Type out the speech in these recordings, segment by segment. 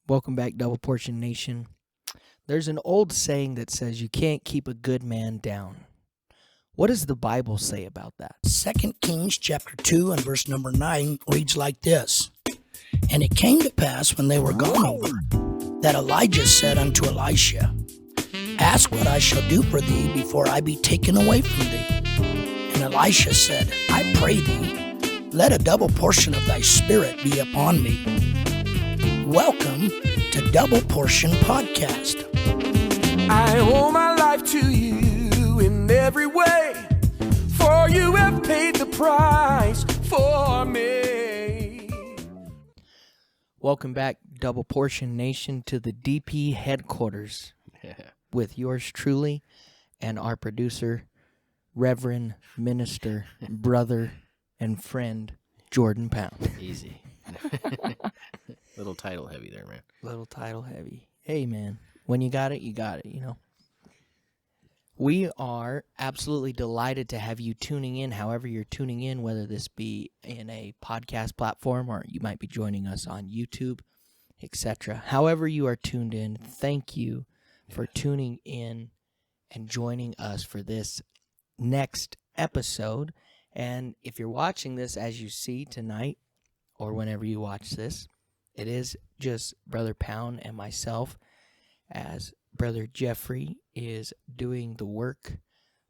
Welcome back, Double Portion Nation. There's an old saying that says you can't keep a good man down. What does the Bible say about that? 2 Kings chapter 2 and verse number 9 reads like this. And it came to pass when they were gone over, that Elijah said unto Elisha, Ask what I shall do for thee before I be taken away from thee. And Elisha said, I pray thee, let a double portion of thy spirit be upon me. Welcome to Double Portion Podcast. I owe my life to you in every way, for you have paid the price for me. Welcome back, Double Portion Nation, to the DP headquarters with yours truly and our producer, Reverend Minister, Brother, and Friend, Jordan Pound. Easy. Little title heavy there, man. Little title heavy. Hey, man, when you got it, you know. We are absolutely delighted to have you tuning in, however you're tuning in, whether this be in a podcast platform or you might be joining us on YouTube, etc. However you are tuned in, thank you for tuning in and joining us for this next episode. And if you're watching this as you see tonight or whenever you watch this, it is just Brother Pound and myself, as Brother Jeffrey is doing the work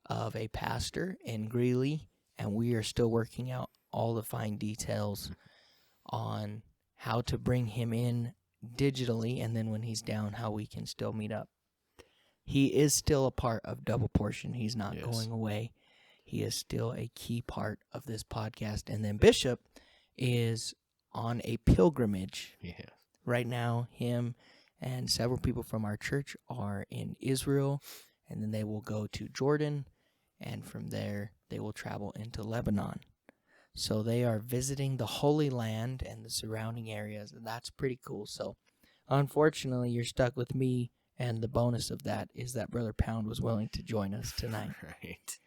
of a pastor in Greeley, and we are still working out all the fine details on how to bring him in digitally, and then when he's down, how we can still meet up. He is still a part of Double Portion. He's not going away. He is still a key part of this podcast. And then Bishop is on a pilgrimage. Yeah. Right now, him and several people from our church are in Israel, and then they will go to Jordan, and from there they will travel into Lebanon. So they are visiting the Holy Land and the surrounding areas, and that's pretty cool. So unfortunately, you're stuck with me, and the bonus of that is that Brother Pound was willing to join us tonight. Right.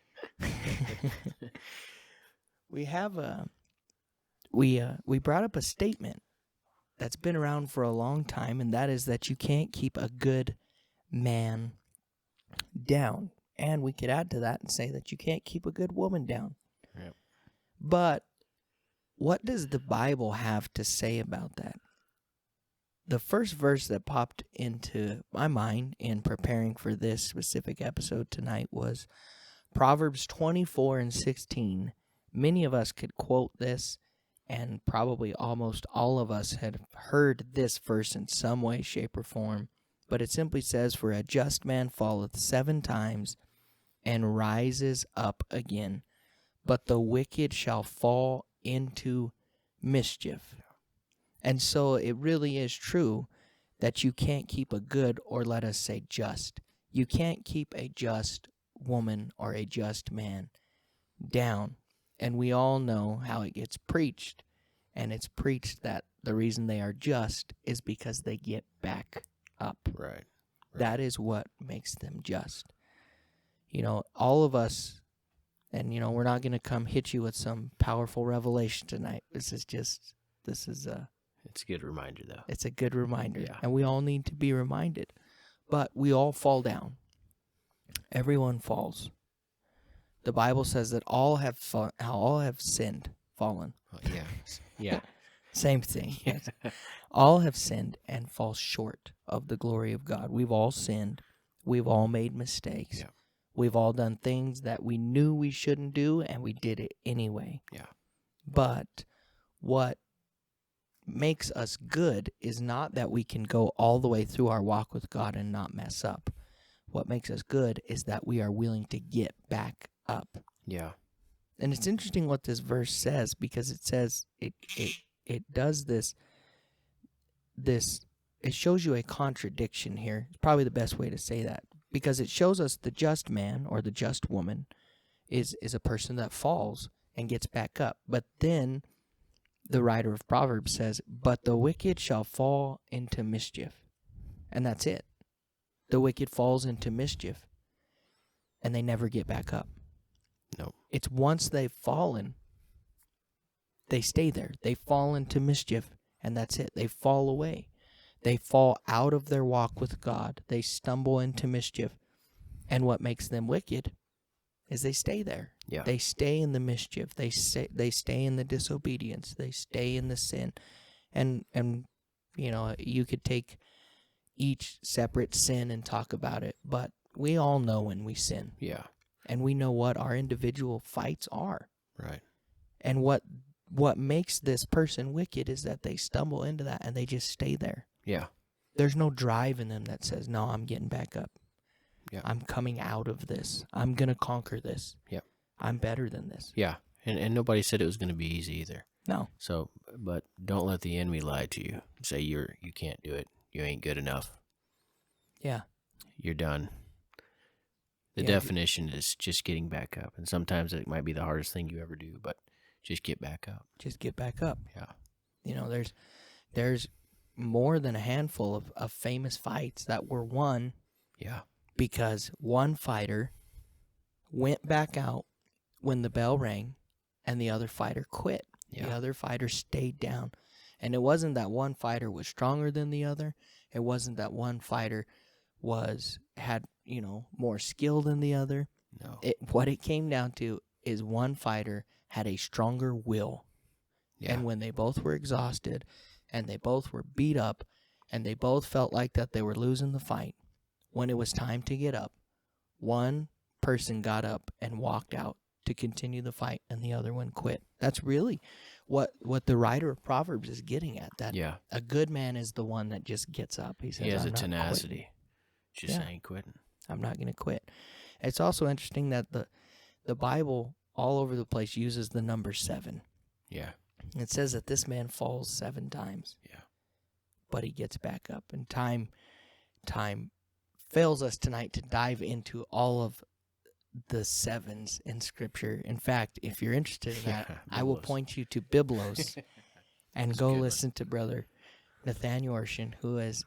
We have we brought up a statement that's been around for a long time, and that is that you can't keep a good man down. And we could add to that and say that you can't keep a good woman down. Yep. But what does the Bible have to say about that? The first verse that popped into my mind in preparing for this specific episode tonight was Proverbs 24:16. Many of us could quote this, and probably almost all of us had heard this verse in some way, shape, or form. But it simply says, For a just man falleth 7 times and rises up again, but the wicked shall fall into mischief. And so it really is true that you can't keep a good, or let us say just. You can't keep a just woman or a just man down. And we all know how it gets preached. And it's preached that the reason they are just is because they get back up. Right. That is what makes them just. You know, all of us, and, you know, we're not going to come hit you with some powerful revelation tonight. It's a good reminder, though. It's a good reminder. Yeah. And we all need to be reminded. But we all fall down. Everyone falls. The Bible says that all have sinned, fallen. Oh, yeah. Yeah. Same thing. Yes. All have sinned and fall short of the glory of God. We've all sinned. We've all made mistakes. Yeah. We've all done things that we knew we shouldn't do, and we did it anyway. Yeah. But what makes us good is not that we can go all the way through our walk with God and not mess up. What makes us good is that we are willing to get back up. Yeah. And it's interesting what this verse says, because it says it does this, it shows you a contradiction here. It's probably the best way to say that, because it shows us the just man or the just woman is a person that falls and gets back up. But then the writer of Proverbs says, but the wicked shall fall into mischief. And that's it. The wicked falls into mischief, and they never get back up. No. It's once they've fallen, they stay there. They fall into mischief, and that's it. They fall away. They fall out of their walk with God. They stumble into mischief. And what makes them wicked is they stay there. Yeah. They stay in the mischief. They stay in the disobedience. They stay in the sin. And you know, you could take each separate sin and talk about it, but we all know when we sin. Yeah. And we know what our individual fights are. Right. And what makes this person wicked is that they stumble into that and they just stay there. Yeah. There's no drive in them that says, no, I'm getting back up. Yeah. I'm coming out of this. I'm going to conquer this. Yep. I'm better than this. Yeah. And nobody said it was going to be easy either. No. So, but don't let the enemy lie to you. Say you can't do it. You ain't good enough. Yeah. You're done. The Yeah. definition is just getting back up. And sometimes it might be the hardest thing you ever do, but just get back up. Just get back up. Yeah. You know, there's more than a handful of famous fights that were won Yeah. because one fighter went back out when the bell rang and the other fighter quit. The Yeah. other fighter stayed down. And it wasn't that one fighter was stronger than the other. It wasn't that one fighter had, you know, more skill than the other. No. What it came down to is one fighter had a stronger will. Yeah. And when they both were exhausted and they both were beat up and they both felt like that they were losing the fight, when it was time to get up, one person got up and walked out to continue the fight and the other one quit. That's really what the writer of Proverbs is getting at, that Yeah. a good man is the one that just gets up. He says, He has "I'm a not quitting. tenacity. Just Yeah. ain't quitting. I'm not going to quit." It's also interesting that the Bible all over the place uses the number 7. Yeah. It says that this man falls 7 times. Yeah. But he gets back up. And time fails us tonight to dive into all of the 7s in Scripture. In fact, if you're interested in that, Yeah, I will Biblos. point you to Biblos and That's a go good one. listen to Brother Nathaniel Urshan, who is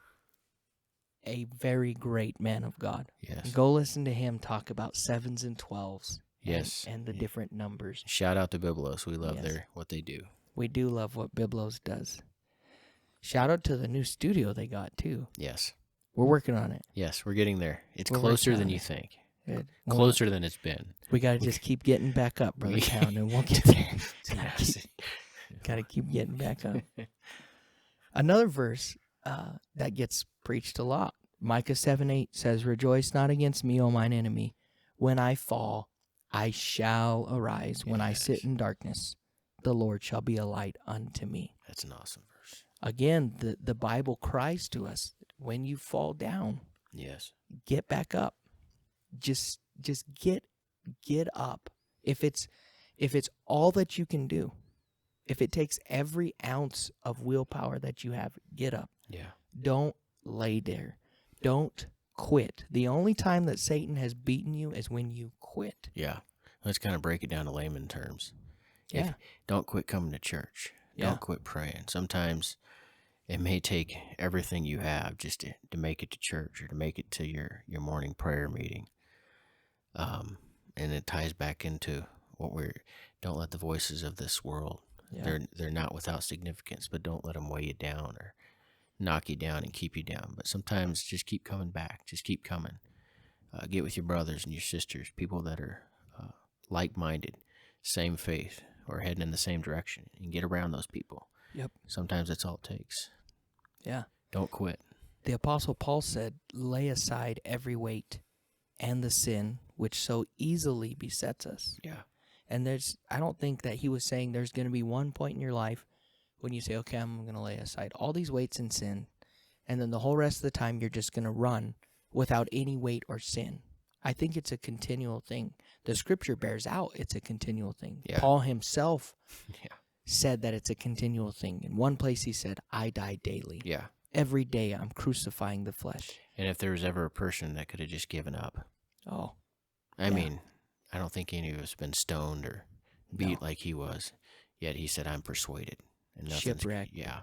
a very great man of God. Yes. Go listen to him talk about 7s and 12s. Yes. And the different numbers. Shout out to Biblos. We love Yes. what they do. We do love what Biblos does. Shout out to the new studio they got, too. Yes. We're working on it. Yes, we're getting there. It's We're closer working than on you it. think. Good. Closer than it's been. We got to just keep getting back up, Brother We- Pound, and we'll get there. Yes. Got to keep getting back up. Another verse that gets preached a lot. Micah 7:8 says, "Rejoice not against me, O mine enemy. When I fall, I shall arise. When I sit Yes. in darkness, the Lord shall be a light unto me." That's an awesome verse. Again, the Bible cries to us, when you fall down, Yes. get back up. Just get up. If it's all that you can do, if it takes every ounce of willpower that you have, get up. Yeah. Don't lay there. Don't quit. The only time that Satan has beaten you is when you quit. Yeah. Let's kind of break it down to layman terms. Yeah. Don't quit coming to church. Yeah. Don't quit praying. Sometimes it may take everything you have just to make it to church or to make it to your morning prayer meeting. And it ties back into don't let the voices of this world, Yeah. they're not without significance, but don't let them weigh you down or knock you down and keep you down. But sometimes just keep coming back. Just keep coming. Get with your brothers and your sisters, people that are like-minded, same faith, or heading in the same direction, and get around those people. Yep. Sometimes that's all it takes. Yeah. Don't quit. The Apostle Paul said, "Lay aside every weight and the sin which so easily besets us." Yeah. And I don't think that he was saying there's going to be one point in your life when you say, "Okay, I'm going to lay aside all these weights and sin," and then the whole rest of the time you're just going to run without any weight or sin. I think it's a continual thing. The Scripture bears out it's a continual thing. Yeah. Paul himself Yeah. said that it's a continual thing. In one place he said, "I die daily." Yeah. Every day I'm crucifying the flesh. And if there was ever a person that could have just given up, Oh, I Yeah. mean, I don't think any of us been stoned or beat No. like he was. Yet he said, "I'm persuaded." And nothing's- Shipwrecked. Yeah.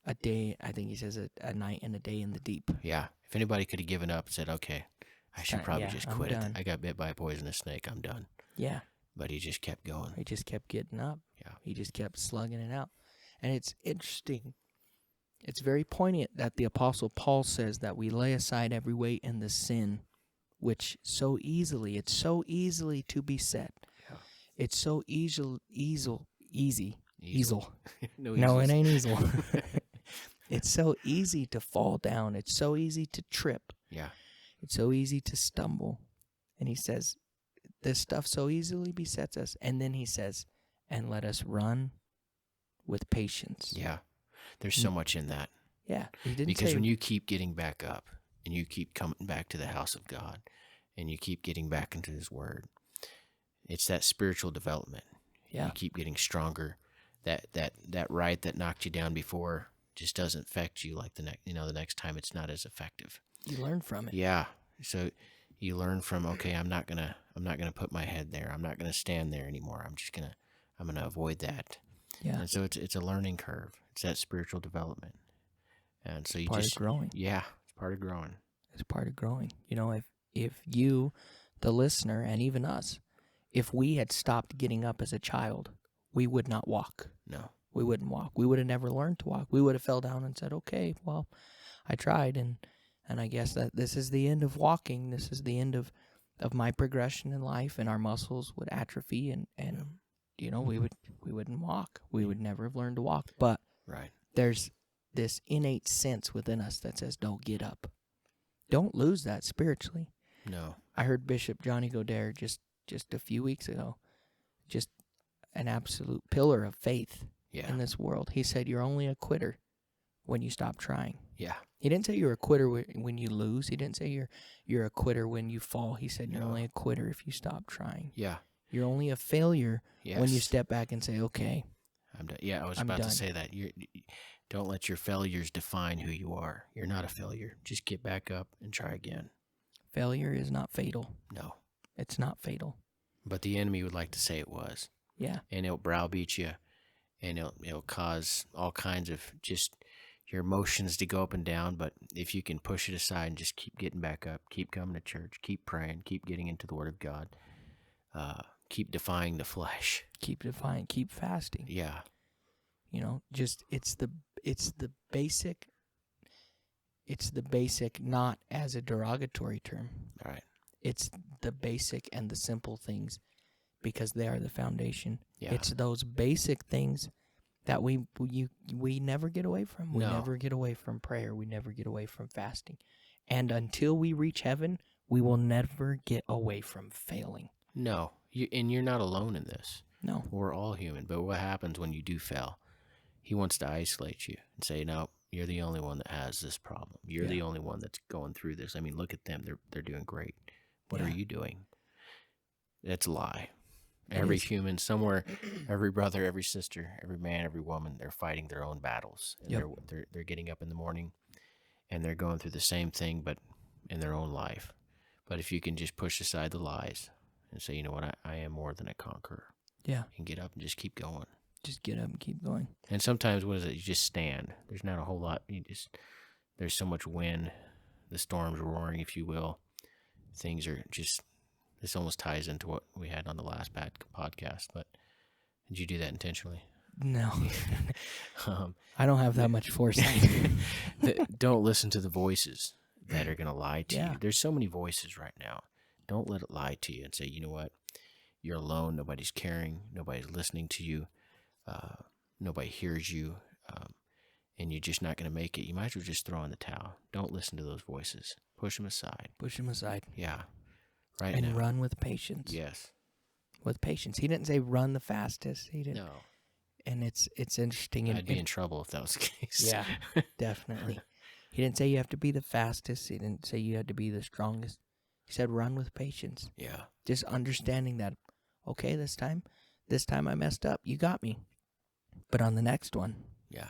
a day, I think he says a night and a day in the deep. Yeah. If anybody could have given up and said, "Okay, I should Kinda- probably yeah, just I'm quit done. it. I got bit by a poisonous snake. I'm done." Yeah. But he just kept going. He just kept getting up. Yeah. He just kept slugging it out. And it's interesting It's very poignant that the Apostle Paul says that we lay aside every weight and the sin, which it's so easily to beset. Yeah. It's so easy. No, No, it easels. ain't easy. It's so easy to fall down. It's so easy to trip. Yeah. It's so easy to stumble. And he says, this stuff so easily besets us. And then he says, and let us run with patience. Yeah. There's so much in that. Yeah. He didn't Because say, when you keep getting back up and you keep coming back to the house of God and you keep getting back into his word, it's that spiritual development. Yeah. You keep getting stronger. That ride that knocked you down before just doesn't affect you like the next time. It's not as effective. you learn from it. Yeah. So you learn from, okay, I'm not gonna put my head there. I'm not gonna stand there anymore. I'm gonna avoid that. Yeah. And so it's a learning curve. It's that spiritual development. And so you Part of just growing. Yeah, it's part of growing. It's part of growing. If you, the listener, and even us, if we had stopped getting up as a child, we would not walk. No. We wouldn't walk. We would have never learned to walk. We would have fell down and said, okay, well, I tried, and I guess that this is the end of walking. This is the end of my progression in life, and our muscles would atrophy, and we wouldn't walk. We would never have learned to walk. But Right. there's this innate sense within us that says, don't get up. Don't lose that spiritually. No. I heard Bishop Johnny Godare just a few weeks ago, just an absolute pillar of faith Yeah. in this world. He said, you're only a quitter when you stop trying. Yeah. He didn't say you're a quitter when you lose. He didn't say you're a quitter when you fall. He said you're No. only a quitter if you stop trying. Yeah. You're only a failure Yes. when you step back and say, okay, I'm done. Yeah, I was I'm about done. to say that. Don't let your failures define who you are. You're not a failure. Just get back up and try again. failure is not fatal. No. It's not fatal. But the enemy would like to say it was. Yeah. And it'll browbeat you, and it'll cause all kinds of just your emotions to go up and down. But if you can push it aside and just keep getting back up, keep coming to church, keep praying, keep getting into the Word of God, keep defying the flesh. Keep defying, keep fasting. Yeah. Just it's the basic, not as a derogatory term. All right. It's the basic and the simple things, because they are the foundation. Yeah. It's those basic things that we never get away from. We No. never get away from prayer. We never get away from fasting. And until we reach heaven, we will never get away from failing. No. You're not alone in this. No. We're all human. But what happens when you do fail? He wants to isolate you and say, no, you're the only one that has this problem. You're Yeah. the only one that's going through this. I mean, look at them. They're doing great. What are Yeah. you doing? That's a lie. Every is. human somewhere, every brother, every sister, every man, every woman, they're fighting their own battles. And Yep. they're getting up in the morning and they're going through the same thing, but in their own life. But if you can just push aside the lies and say, you know what, I am more than a conqueror, Yeah. and get up and just keep going. Just get up and keep going. And sometimes, what is it? You just stand. There's not a whole lot. There's so much wind, the storm's roaring, if you will. Things are just, this almost ties into what we had on the last podcast, but did you do that intentionally? No. Um, I don't have that much foresight. don't listen to the voices that are going to lie to Yeah. you. There's so many voices right now. Don't let it lie to you and say, you know what? You're alone. Nobody's caring. Nobody's listening to you. Nobody hears you. And you're just not going to make it. You might as well just throw in the towel. Don't listen to those voices. Push them aside. Push him aside. Yeah. Right And now. run with patience. Yes. With patience. He didn't say run the fastest. He didn't. No. And it's interesting. I'd be in trouble if that was the case. Yeah, definitely. He didn't say you have to be the fastest. He didn't say you had to be the strongest. He said run with patience. Yeah. Just understanding that, okay, this time I messed up. You got me. But on the next one, Yeah.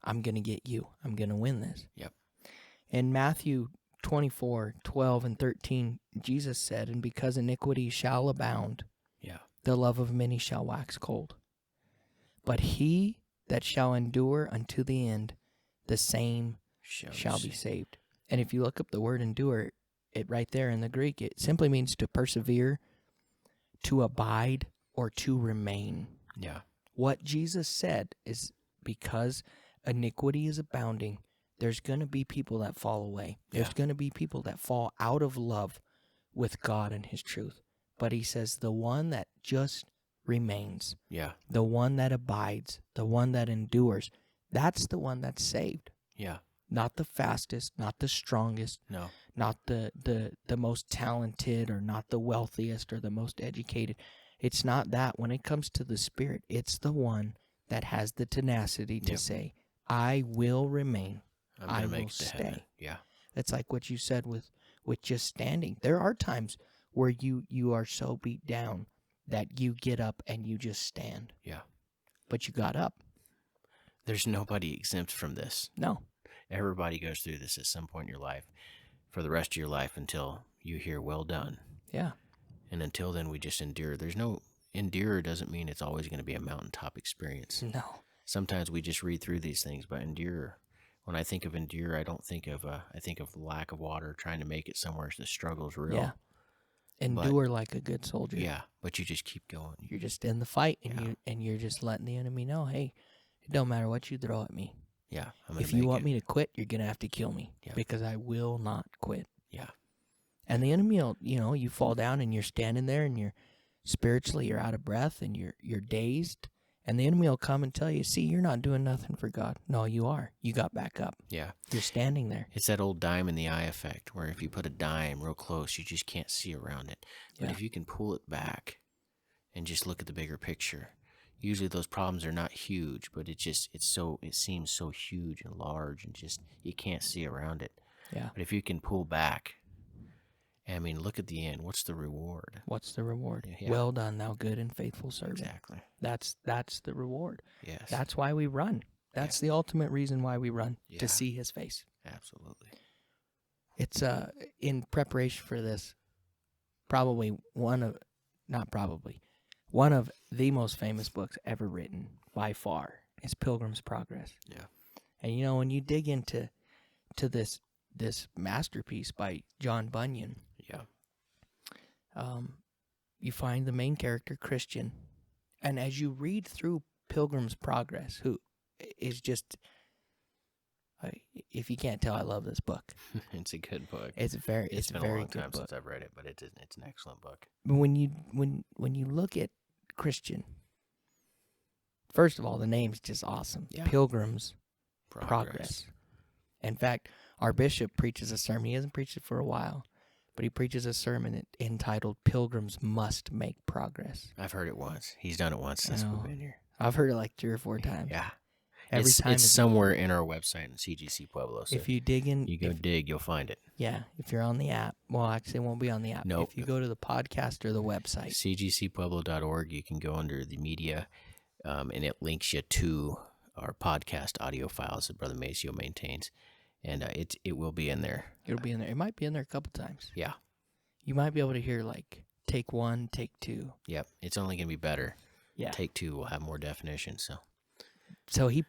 I'm going to get you. I'm going to win this. Yep. In Matthew 24:12 and 13, Jesus said, and because iniquity shall abound, Yeah. the love of many shall wax cold. But he that shall endure unto the end, the same shall be saved. And if you look up the word endure, it right there in the Greek, it simply means to persevere, to abide, or to remain. Yeah. What Jesus said is because iniquity is abounding, there's going to be people that fall away. There's Yeah. going to be people that fall out of love with God and his truth. But he says the one that just remains, Yeah. the one that abides, the one that endures, that's the one that's saved. Yeah. Not the fastest, not the strongest, No. not the most talented, or not the wealthiest or the most educated. It's not that. When it comes to the Spirit, it's the one that has the tenacity to Yep. say, I will remain. I'm I gonna make will it to heaven. stay. Yeah. It's like what you said with just standing. There are times where you are so beat down that you get up and you just stand. Yeah. But you got up. There's nobody exempt from this. No. Everybody goes through this at some point in your life, for the rest of your life, until you hear "well done." Yeah. And until then, we just endure. Endure doesn't mean it's always going to be a mountaintop experience. No. Sometimes we just read through these things, but endure. When I think of endure, I don't think of I think of lack of water, trying to make it somewhere. The struggle's real. Yeah. Endure like a good soldier. Yeah, but you just keep going. You're just in the fight, and Yeah. you're just letting the enemy know, hey, it don't matter what you throw at me. Yeah, I'm gonna If you make want it. me to quit, you're gonna have to kill me, Yeah. because I will not quit. Yeah, And the enemy will, you fall down and you're standing there and you're spiritually, you're out of breath and you're dazed, and the enemy will come and tell you, see, you're not doing nothing for God. No, you are. You got back up. yeah. You're standing there. It's that old dime in the eye effect, where if you put a dime real close, you just can't see around it. But Yeah. if you can pull it back and just look at the bigger picture, usually those problems are not huge, but it seems so huge and large, and just you can't see around it. Yeah. But if you can pull back, I mean, look at the end. What's the reward? What's the reward? Yeah. Well done, thou good and faithful servant. Exactly. That's the reward. Yes. That's why we run. That's the ultimate reason why we run, Yeah. to see his face. Absolutely. It's in preparation for this, one of the most famous books ever written by far is Pilgrim's Progress. Yeah. And when you dig into this masterpiece by John Bunyan, Yeah. you find the main character Christian, and as you read through Pilgrim's Progress, who is just, if you can't tell, I love this book. It's a good book. It's It's a been very a long good time book. since I've read it, but it's an excellent book. But when you look at Christian, first of all, the name's just awesome. Yeah. Pilgrim's Progress. In fact, our bishop preaches a sermon. He hasn't preached it for a while, but he preaches a sermon entitled "Pilgrims Must Make Progress." I've heard it once. He's done it once since Oh. we've been here. I've heard it like 3 or 4 times. Yeah. Every time it's somewhere in our website in CGC Pueblo. So if you dig in, you go dig, you'll find it. if you're on the app, well, actually, it won't be on the app. Nope. If you go to the podcast or the website, cgcpueblo.org, you can go under the media, and it links you to our podcast audio files that Brother Maceo maintains, and it will be in there. it'll be in there. It might be in there a couple times. Yeah. You might be able to hear like take 1, take 2. Yep. It's only going to be better. Yeah. Take 2 will have more definition. So he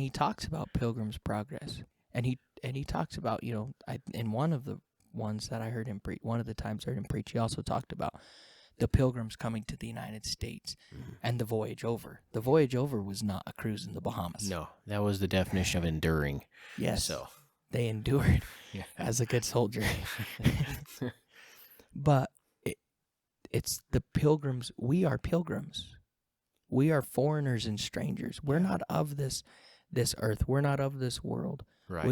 talks about Pilgrim's Progress, and he talks about, in one of the ones that I heard him preach, one of the times I heard him preach, he also talked about the Pilgrims coming to the United States and the voyage over. The voyage over was not a cruise in the Bahamas. No, that was the definition of enduring. Yes. So They endured Yeah. as a good soldier. But it's the pilgrims. We are pilgrims. We are foreigners and strangers. We're not of this earth. We're not of this world. right.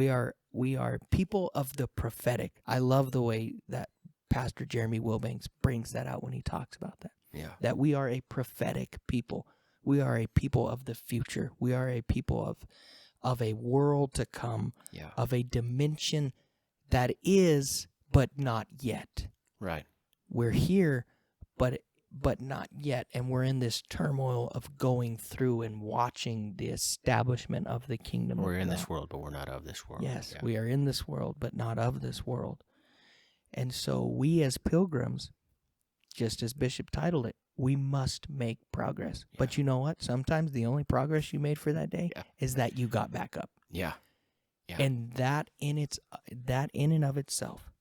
We are people of the prophetic. I love the way that Pastor Jeremy Wilbanks brings that out when he talks about that. Yeah. That we are a prophetic people. We are a people of the future. We are a people of a world to come, Yeah. of a dimension that is but not yet. Right. We're here, but not yet, and we're in this turmoil of going through and watching the establishment of the kingdom. We're of in God. this world, but we're not of this world. Yes, Yeah. we are in this world, but not of this world. And so we as pilgrims, just as Bishop titled it, we must make progress. But you know what? Sometimes the only progress you made for that day Yeah. is that you got back up. Yeah. Yeah. And that in and of itself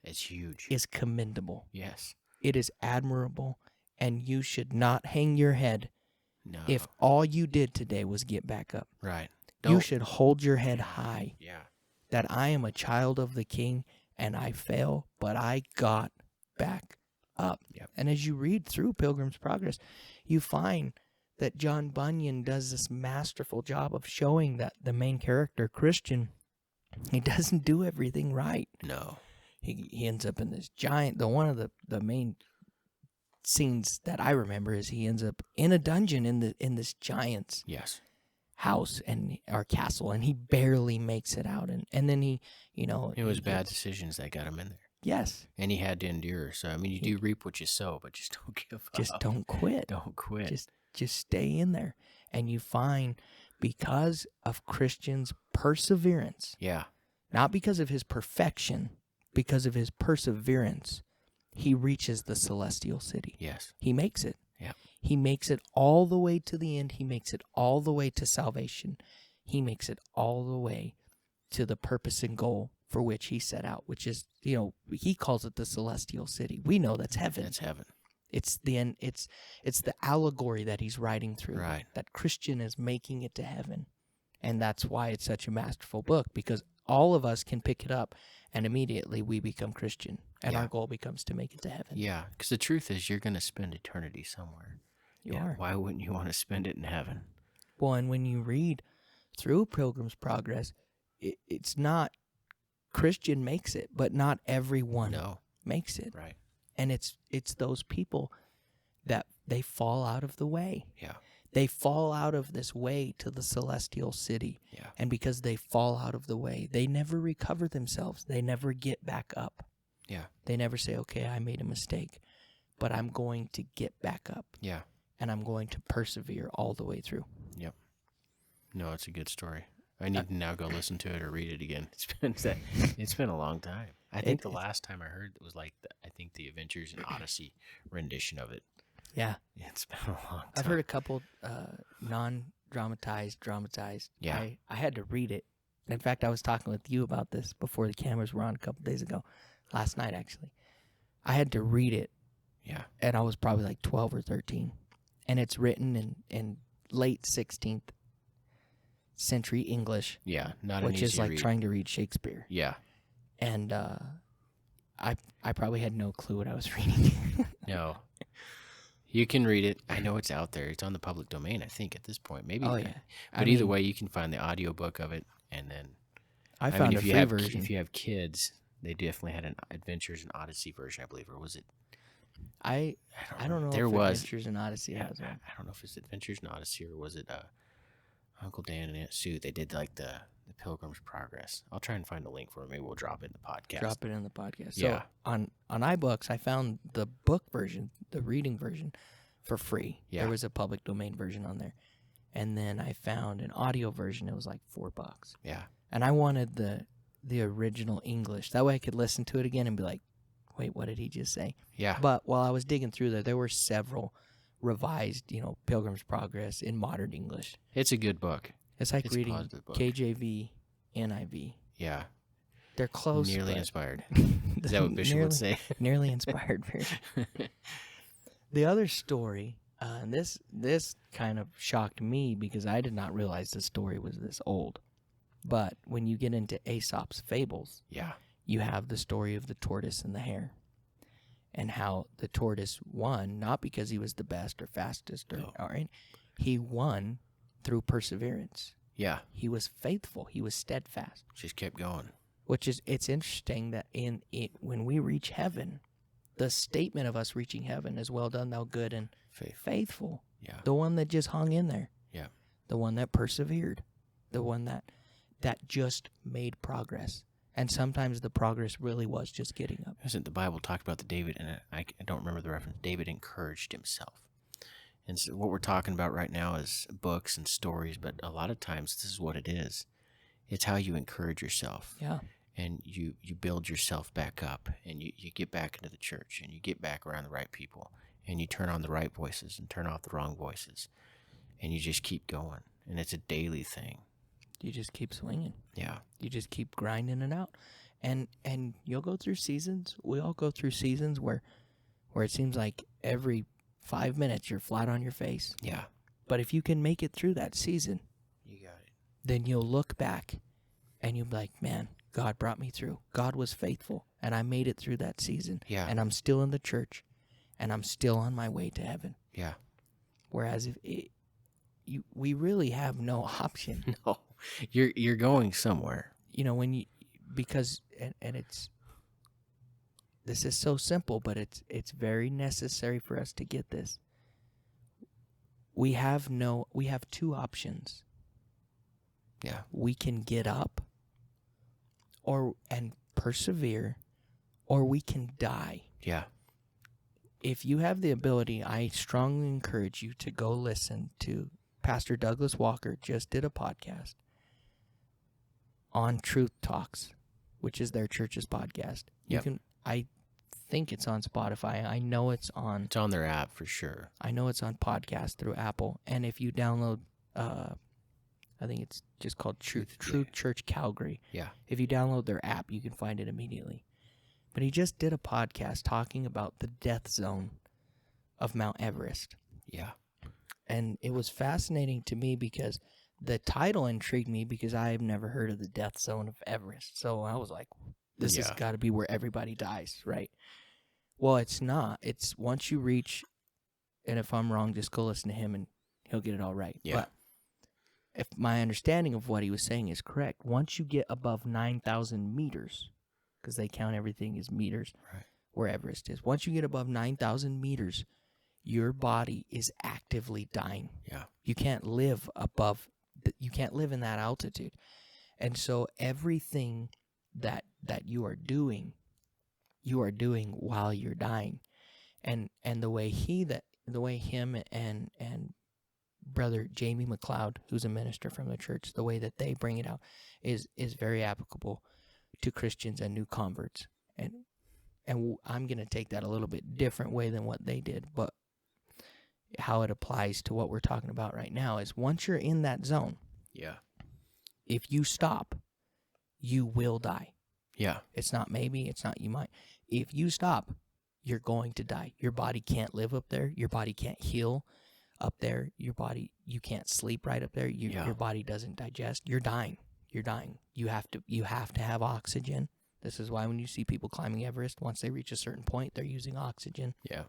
It's huge. is commendable. Yes. It is admirable, and you should not hang your head No. if all you did today was get back up. Right. You should hold your head high Yeah. that I am a child of the King and I fail, but I got back up. Yep. And as you read through Pilgrim's Progress, you find that John Bunyan does this masterful job of showing that the main character, Christian, he doesn't do everything right. No. He ends up in this giant, one of the main scenes that I remember is he ends up in a dungeon in this giant's Yes. house or castle, and he barely makes it out, and then he It was bad decisions that got him in there. Yes, And he had to endure. So, I mean, you do reap what you sow, but just don't give up. just don't quit. Don't quit. Just stay in there, and you find because of Christian's perseverance, Yeah. not because of his perfection, because of his perseverance, he reaches the celestial city. Yes. He makes it. Yeah. He makes it all the way to the end. He makes it all the way to salvation. He makes it all the way to the purpose and goal for which he set out, which is, he calls it the celestial city. We know that's heaven. That's heaven. It's the end. It's the allegory that he's writing through. Right. That Christian is making it to heaven. And that's why it's such a masterful book, because all of us can pick it up and immediately we become Christian. And Yeah. our goal becomes to make it to heaven. Yeah. Because the truth is, you're going to spend eternity somewhere. You are. Why wouldn't you want to spend it in heaven? Well, and when you read through Pilgrim's Progress, it's not Christian makes it, but not everyone No. makes it. Right. And it's those people that they fall out of the way. Yeah. They fall out of this way to the celestial city. Yeah. And because they fall out of the way, they never recover themselves. They never get back up. Yeah. They never say, okay, I made a mistake, but I'm going to get back up Yeah. and I'm going to persevere all the way through. Yep. No, it's a good story. I need to now go listen to it or read it again. It's been a long time. I think the last time I heard it was like the Adventures in Odyssey rendition of it. Yeah. It's been a long time. I've heard a couple non-dramatized, dramatized. Yeah. I had to read it. In fact, I was talking with you about this before the cameras were on a couple days ago. Last night, actually. I had to read it, Yeah. and I was probably like 12 or 13. And it's written in late 16th century English, Yeah. Not an which is easy like read. trying to read Shakespeare. Yeah. And I probably had no clue what I was reading. No. You can read it. I know it's out there. It's on the public domain, I think, at this point. Maybe. Oh, yeah. But either way, you can find the audiobook of it. And then, I found a if you free have, version. If you have kids, they definitely had an Adventures in Odyssey version, I believe. Or was it? I don't know There if was. Adventures in Odyssey Yeah, has one. I don't know if it's Adventures in Odyssey or was it Uncle Dan and Aunt Sue. They did like the Pilgrim's Progress. I'll try and find a link for it. Maybe we'll drop it in the podcast. Drop it in the podcast. Yeah. So on iBooks, I found the book version, the reading version, for free. Yeah. There was a public domain version on there, and then I found an audio version. It was like $4, Yeah. and I wanted the original English. That way, I could listen to it again and be like, "Wait, what did he just say?" Yeah. But while I was digging through there were several revised, Pilgrim's Progress in modern English. It's a good book. It's like It's a reading positive book. KJV, NIV. Yeah. They're close. Nearly but inspired. Is that what Bishop would say? Nearly inspired version. The other story, and this kind of shocked me because I did not realize the story was this old. But when you get into Aesop's fables, Yeah. you have the story of the tortoise and the hare, and how the tortoise won not because he was the best or fastest or he won through perseverance. Yeah. He was faithful. He was steadfast. Just kept going. Which is, it's interesting that when we reach heaven, the statement of us reaching heaven is, well done, thou good and faithful. Yeah. The one that just hung in there. Yeah. The one that persevered. The one that just made progress. And sometimes the progress really was just getting up. Isn't the Bible talked about the David, and I don't remember the reference. David encouraged himself. And so what we're talking about right now is books and stories, but a lot of times this is what it is. It's how you encourage yourself. Yeah. And you build yourself back up, and you get back into the church, and you get back around the right people, and you turn on the right voices and turn off the wrong voices, and you just keep going. And it's a daily thing. You just keep swinging. Yeah. You just keep grinding it out. And you'll go through seasons. We all go through seasons where it seems like every 5 minutes you're flat on your face. Yeah. But if you can make it through that season, You got it. then you'll look back and you'll be like, man, God brought me through. God was faithful, and I made it through that season. Yeah. And I'm still in the church, and I'm still on my way to heaven. Yeah. Whereas we really have no option. No, you're going somewhere. You know, because this is so simple, but it's very necessary for us to get this. We have two options. Yeah. We can get up and persevere, or we can die. Yeah. If you have the ability, I strongly encourage you to go listen to Pastor Douglas Walker just did a podcast on Truth Talks, which is their church's podcast. Yep. I think it's on Spotify. I know it's on their app for sure. I know it's on podcast through Apple. And if you download I think it's just called Truth Church Calgary. Yeah. If you download their app, you can find it immediately. But he just did a podcast talking about the death zone of Mount Everest. Yeah. And it was fascinating to me because the title intrigued me because I have never heard of the death zone of Everest. So I was like, this has got to be where everybody dies, right? Well, it's not. It's once you reach, and if I'm wrong, just go listen to him and he'll get it all right. Yeah. But if my understanding of what he was saying is correct, once you get above 9,000 meters, because they count everything as meters, right, where Everest is, once you get above 9,000 meters, your body is actively dying. Yeah. You can't live in that altitude. And so everything that you are doing while you're dying. And the way him and Brother Jamie McLeod, who's a minister from the church, the way that they bring it out is very applicable to Christians and new converts. And I'm going to take that a little bit different way than what they did, but how it applies to what we're talking about right now is once you're in that zone, yeah, if you stop, you will die. Yeah. It's not maybe, it's not you might. If you stop, you're going to die. Your body can't live up there. Your body can't heal up there. You can't sleep right up there. Your body doesn't digest. You're dying. You're dying. You have to have oxygen. This is why when you see people climbing Everest, once they reach a certain point, they're using oxygen. Yeah.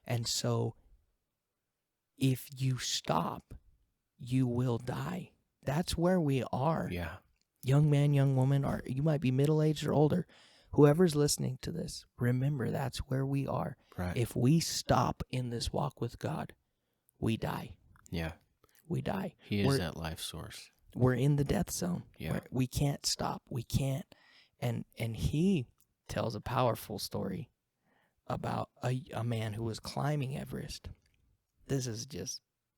And so if you stop, you will die. That's where we are. Yeah. Young man, young woman, or you might be middle-aged or older. Whoever's listening to this, remember that's where we are. Right. If we stop in this walk with God, we die. Yeah. We die. He is that life source. We're in the death zone. Yeah. We can't stop. We can't. And he tells a powerful story about a man who was climbing Everest. This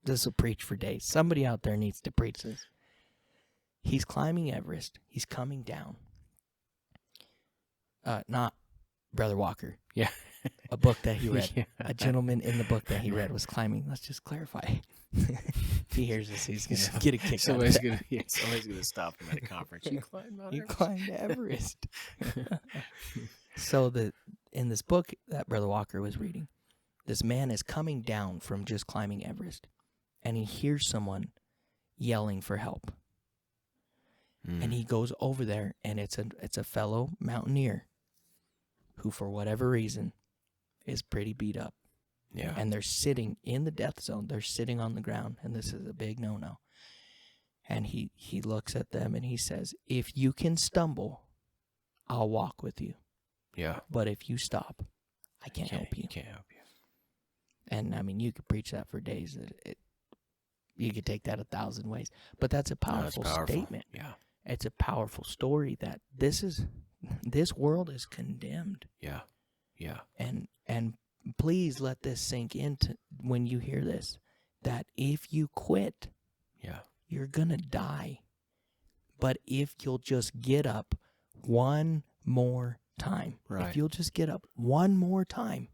will preach for days. Somebody out there needs to preach this. He's climbing Everest. He's coming down. Not Brother Walker. Yeah. A book that he read. Yeah. A gentleman in the book that he read was climbing. Let's just clarify. If he hears this, he's going to get a kick out of that. Somebody's gonna stop him at a conference. You climbed Mount You Everest? climbed Everest. So in this book that Brother Walker was reading, this man is coming down from just climbing Everest, and he hears someone yelling for help. And he goes over there, and it's a fellow mountaineer who, for whatever reason, is pretty beat up. Yeah. And they're sitting in the death zone. They're sitting on the ground, and this is a big no-no. And he looks at them, and he says, if you can stumble, I'll walk with you. Yeah. But if you stop, I can't help you. Can't help you. And, I mean, you could preach that for days. You could take that 1,000 ways. But that's a powerful statement. Yeah. It's a powerful story that this world is condemned. Yeah. Yeah. And please let this sink into when you hear this, that if you quit, Yeah. you're going to die. But if you'll just get up one more time, Right. if you'll just get up one more time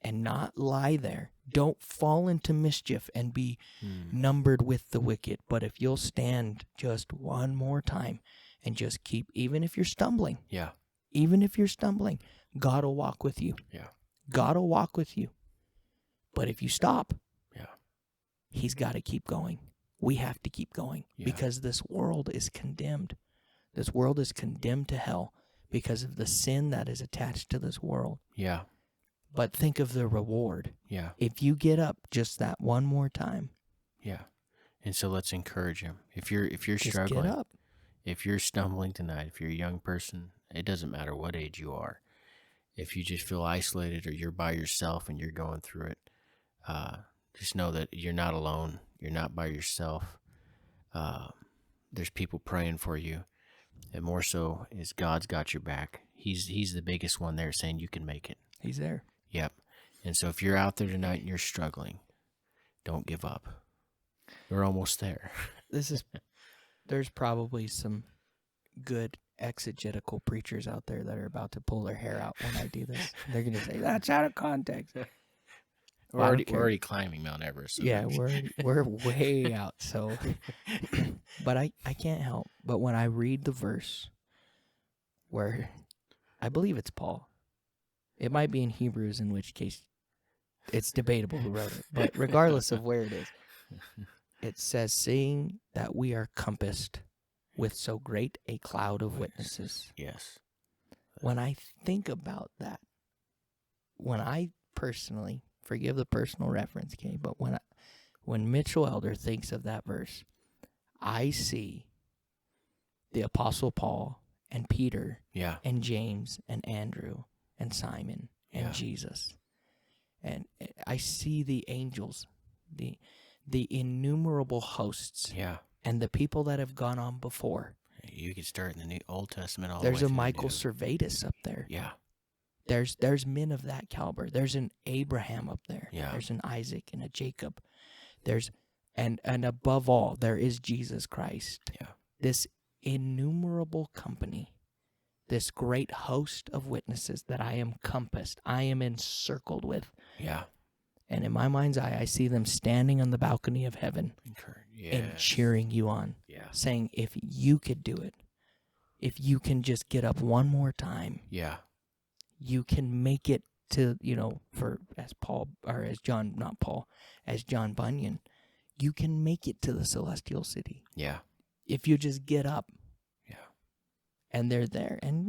and not lie there, don't fall into mischief and be numbered with the wicked. But if you'll stand just one more time and just keep, even if you're stumbling, Yeah. God will walk with you. Yeah. God will walk with you. But if you stop, Yeah. he's got to keep going. We have to keep going Yeah. because this world is condemned. This world is condemned to hell because of the sin that is attached to this world. Yeah. But think of the reward. Yeah. If you get up just that one more time, Yeah. And so let's encourage him. If you're just struggling, get up. if you're stumbling tonight, if you're a young person, it doesn't matter what age you are. If you just feel isolated or you're by yourself and you're going through it, just know that you're not alone. You're not by yourself. There's people praying for you. And more so is God's got your back. He's the biggest one there saying you can make it. He's there. Yep. And so if you're out there tonight and you're struggling, don't give up. We're almost there. There's probably some good exegetical preachers out there that are about to pull their hair out when I do this. They're going to say, that's out of context. We're already climbing Mount Everest. So Yeah, we're way out. So, but I can't help. But when I read the verse where I believe it's Paul, it might be in Hebrews, in which case it's debatable who wrote it. But regardless of where it is, it says, seeing that we are compassed with so great a cloud of witnesses. Yes. When I think about that, when I personally, forgive the personal reference, okay, but when Mitchell Elder thinks of that verse, I see the Apostle Paul and Peter Yeah. and James and Andrew and Simon and Yeah. Jesus. And I see the angels, the innumerable hosts, Yeah. and the people that have gone on before. You could start in the New Old Testament all There's the a way through the Michael New. Servetus up there. Yeah. There's men of that caliber. There's an Abraham up there. Yeah. There's an Isaac and a Jacob. And above all, there is Jesus Christ. Yeah. This innumerable company, this great host of witnesses that I am compassed, I am encircled with. Yeah. And in my mind's eye, I see them standing on the balcony of heaven and Yes. cheering you on, Yeah. saying, if you could do it, if you can just get up one more time, Yeah. you can make it to, as John Bunyan, you can make it to the celestial city. Yeah. If you just get up. Yeah. And they're there. And,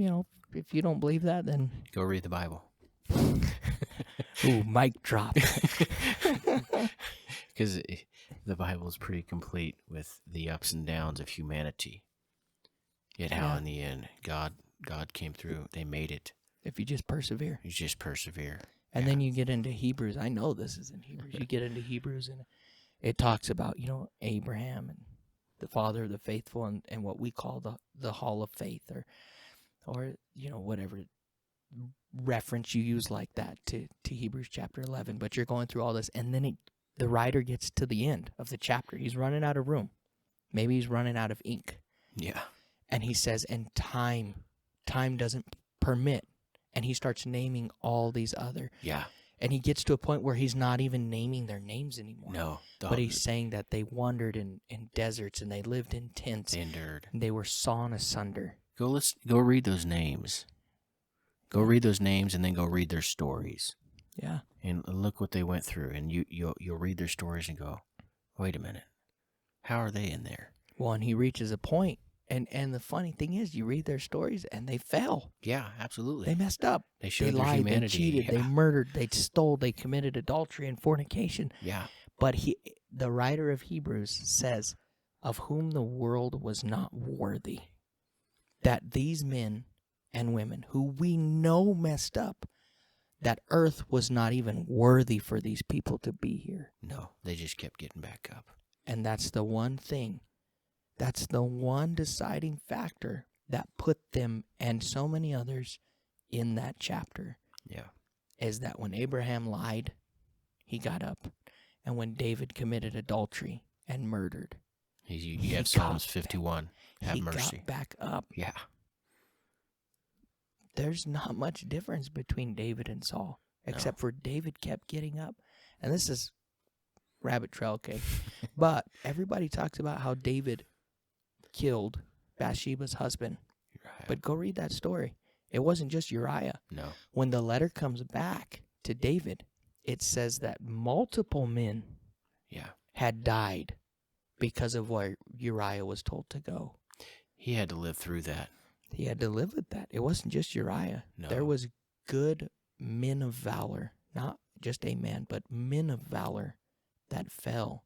if you don't believe that, then, Go read the Bible. ooh, mic drop. Because the Bible is pretty complete with the ups and downs of humanity. Yet how Yeah. in the end, God came through. They made it. If you just persevere. You just persevere. And then you get into Hebrews. I know this is in Hebrews. You get into Hebrews and it talks about, Abraham and the father of the faithful and what we call the hall of faith or whatever reference you use like that to Hebrews chapter 11. But you're going through all this and then the writer gets to the end of the chapter. He's running out of room. Maybe he's running out of ink. Yeah. And he says, and time doesn't permit. And he starts naming all these other. Yeah. And he gets to a point where he's not even naming their names anymore. No. But he's saying that they wandered in deserts and they lived in tents. They endured. And they were sawn asunder. Go read those names. Go read those names and then go read their stories. Yeah. And look what they went through. And you'll read their stories and go, wait a minute. How are they in there? Well, and he reaches a point. And the funny thing is, you read their stories and they fell. Yeah, absolutely. They messed up. They showed They their lied, humanity. they cheated, they Yeah. murdered, they stole, they committed adultery and fornication. Yeah. But the writer of Hebrews says, of whom the world was not worthy, that these men and women who we know messed up, that earth was not even worthy for these people to be here. No, they just kept getting back up. And that's the one thing, that's the one deciding factor that put them and so many others in that chapter. Yeah. Is that when Abraham lied, he got up. And when David committed adultery and murdered, You have Psalms 51. Have he mercy. got back up. Yeah. There's not much difference between David and Saul, except for David kept getting up. And this is rabbit trail, okay? But everybody talks about how David killed Bathsheba's husband. Right. But go read that story. It wasn't just Uriah. No. When the letter comes back to David, it says that multiple men Yeah. had died because of where Uriah was told to go. He had to live through that. He had to live with that. It wasn't just Uriah. No. There was good men of valor, not just a man, but men of valor that fell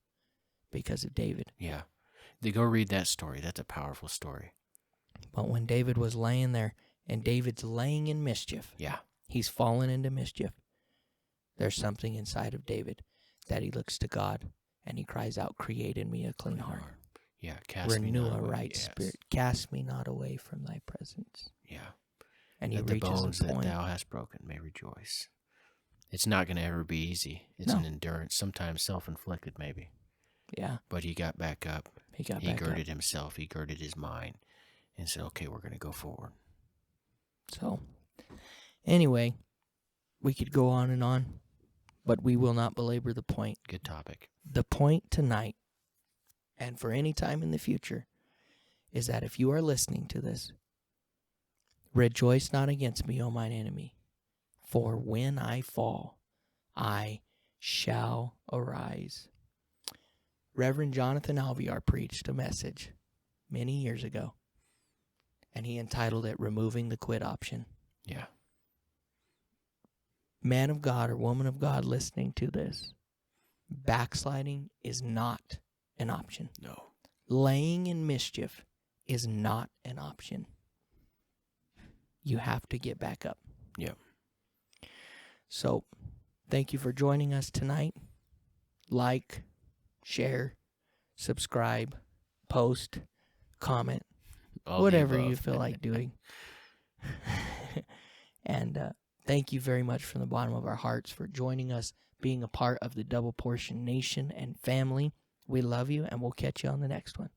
because of David. Yeah. They go read that story. That's a powerful story. But when David was laying there, and David's laying in mischief, Yeah. he's fallen into mischief, there's something inside of David that he looks to God and he cries out, "Create in me a clean heart. Yeah. Cast me Renew not a away. right Yes. spirit. Cast me not away from thy presence." Yeah. And he That the reaches bones a that point. thou hast broken may rejoice. It's not going to ever be easy. It's No. an endurance, sometimes self-inflicted maybe. Yeah, But he got back up. he got He back girded up. himself. He girded his mind and said, okay, we're going to go forward. So, anyway, we could go on, but we will not belabor the point. Good topic. The point tonight, and for any time in the future, is that if you are listening to this, rejoice not against me, O mine enemy, for when I fall, I shall arise. Reverend Jonathan Alvear preached a message many years ago, and he entitled it Removing the Quit Option. Yeah. Man of God or woman of God listening to this, backsliding is not an option. No. Laying in mischief is not an option. You have to get back up. Yeah. So, thank you for joining us tonight. Like, share, subscribe, post, comment, All the whatever you above. feel like doing. And thank you very much from the bottom of our hearts for joining us, being a part of the Double Portion Nation and family. We love you, and we'll catch you on the next one.